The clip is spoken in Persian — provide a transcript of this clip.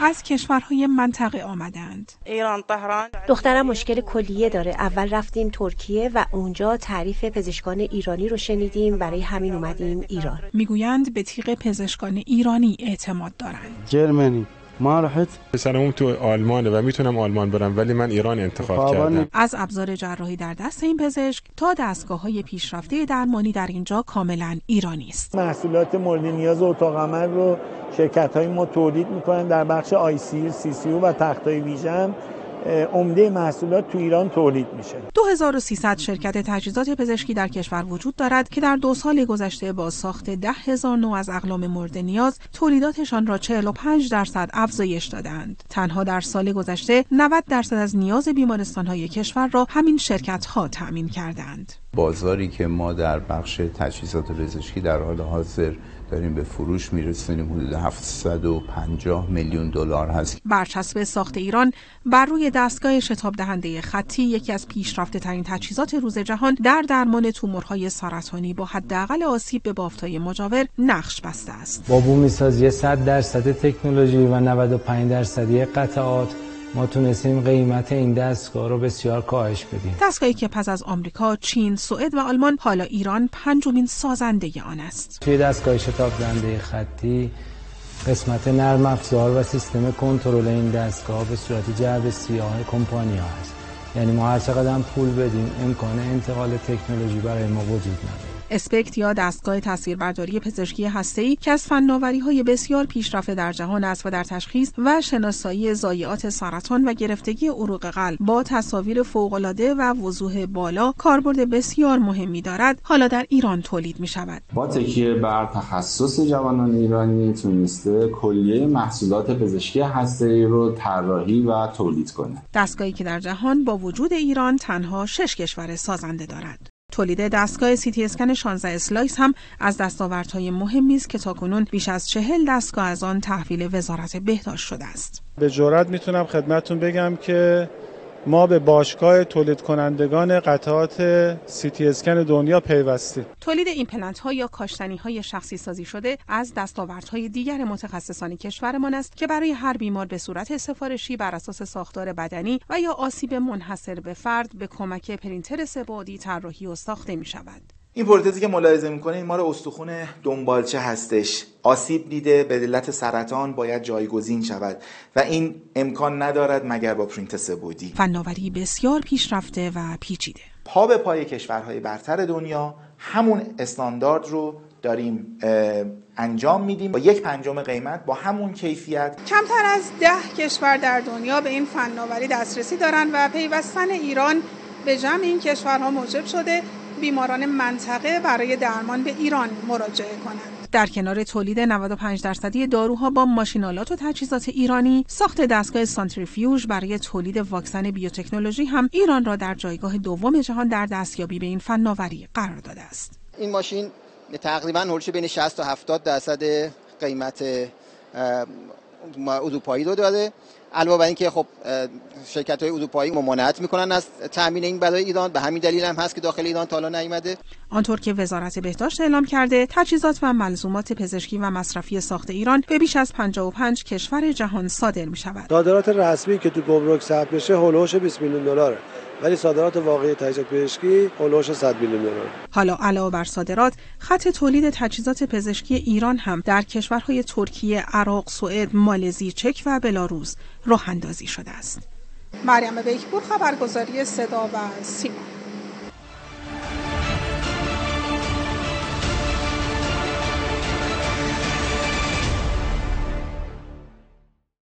از کشورهای منطقه آمدند. ایران تهران. دخترم مشکل کلیه داره. اول رفتیم ترکیه و اونجا تعریف پزشکان ایرانی رو شنیدیم، برای همین اومدیم ایران. میگویند به تیغ پزشکان ایرانی اعتماد دارند. جرمنی ما راحت پسرم تو آلمانه و میتونم آلمان برم، ولی من ایران انتخاب کردم. از ابزار جراحی در دست این پزشک تا دستگاه‌های پیشرفته درمانی در اینجا کاملا ایرانی است. محصولات مورد نیاز اتاق عمل رو شرکت‌های ما تولید می‌کنن در بخش ICU، CCU و تختای ویژن. عمده محصولات تو ایران تولید میشه. 2300 شرکت تجهیزات پزشکی در کشور وجود دارد که در 2 سال گذشته با ساخت 10,000 نوع از اقلام مورد نیاز تولیداتشان را 45% افزایش دادند. تنها در سال گذشته 90% از نیاز بیمارستان‌های کشور را همین شرکت‌ها تأمین کردند. بازاری که ما در بخش تجهیزات پزشکی در حال حاضر داریم به فروش میرسونیم حدود 750 میلیون دلار هست. برچسب ساخت ایران بر روی دستگاه شتاب دهنده خطی، یکی از پیشرفته ترین تجهیزات روز جهان در درمان تومورهای سرطانی با حداقل آسیب به بافت‌های مجاور نقش بسته است. با بومی‌سازی 100% تکنولوژی و 95% قطعات ما تونستیم قیمت این دستگاه رو بسیار کاهش بدیم. دستگاهی که پس از آمریکا، چین، سوئد و آلمان حالا ایران 5مین سازنده آن است. توی دستگاه شتاب دهنده خطی قسمت نرم افزار و سیستم کنترل این دستگاه به صورت جعبه سیاه کمپانی‌ها است. یعنی ما هر چقدر هم پول بدیم امکان انتقال تکنولوژی برای ما وجود نداره. اسپکت یا دستگاه تصویربرداری پزشکی هسته‌ای که از فناوری‌های بسیار پیشرفته در جهان است و در تشخیص و شناسایی ضایعات سرطان و گرفتگی عروق قلب با تصاویر فوق‌العاده و وضوح بالا کاربرد بسیار مهمی دارد، حالا در ایران تولید می‌شود. با تکیه بر تخصص جوانان ایرانی تونسته کلیه محصولات پزشکی هسته‌ای رو طراحی و تولید کنه. دستگاهی که در جهان با وجود ایران تنها 6 کشور سازنده دارد. تولید دستگاه CT اسکن 16 اسلایس هم از دستاوردهای مهمی است که تاکنون بیش از 40 دستگاه از آن تحویل وزارت بهداشت شده است. به جرئت میتونم خدمتتون بگم که ما به باشگاه تولید کنندگان قطعات CT اسکن دنیا پیوستیم. تولید ایمپلنت‌ها یا کاشتنی‌های شخصی سازی شده از دستاوردهای دیگر متخصصان کشورمان است که برای هر بیمار به صورت سفارشی بر اساس ساختار بدنی و یا آسیب منحصر به فرد به کمک پرینتر سه‌بعدی طراحی و ساخته می‌شود. این پروتزی که ملاحظه می‌کنید مال استخوان دنبالچه هستش. آسیب دیده به علت سرطان باید جایگزین شود و این امکان ندارد مگر با پرینت سه‌بعدی. فناوری بسیار پیشرفته و پیچیده. پا به پای کشورهای برتر دنیا همون استاندارد رو داریم انجام میدیم با 1/5 قیمت با همون کیفیت. کمتر از 10 کشور در دنیا به این فناوری دسترسی دارند و پیوستن ایران به جمع این کشورها موجب شده بیماران منطقه برای درمان به ایران مراجعه کنند. در کنار تولید 95% داروها با ماشین‌آلات و تجهیزات ایرانی، ساخت دستگاه سانتریفیوژ برای تولید واکسن بیوتکنولوژی هم ایران را در جایگاه دوم جهان در دستیابی به این فناوری قرار داده است. این ماشین تقریباً هولش بین 60 تا 70% قیمت اروپایی رو داره. علاوه بر اینکه خب شرکت‌های اروپایی ممانعت می‌کنن از تامین این برای ایران، به همین دلیل هم هست که داخل ایران تا حالا نیامده. آنطور که وزارت بهداشت اعلام کرده، تجهیزات و ملزومات پزشکی و مصرفی ساخت ایران به بیش از 55 کشور جهان صادر می‌شود. صادرات رسمی که تو گمرک ثبت بشه هولوش 20 میلیون دلاره، ولی صادرات واقعی تجهیزات پزشکی هولوش 100 میلیون دلار. حالا علاوه بر صادرات، خط تولید تجهیزات پزشکی ایران هم در کشورهای ترکیه، عراق، سوئد، مالزی، چک و بلاروس راه اندازی شده است. مریم بیکپور، خبرگزاری صدا و سیما.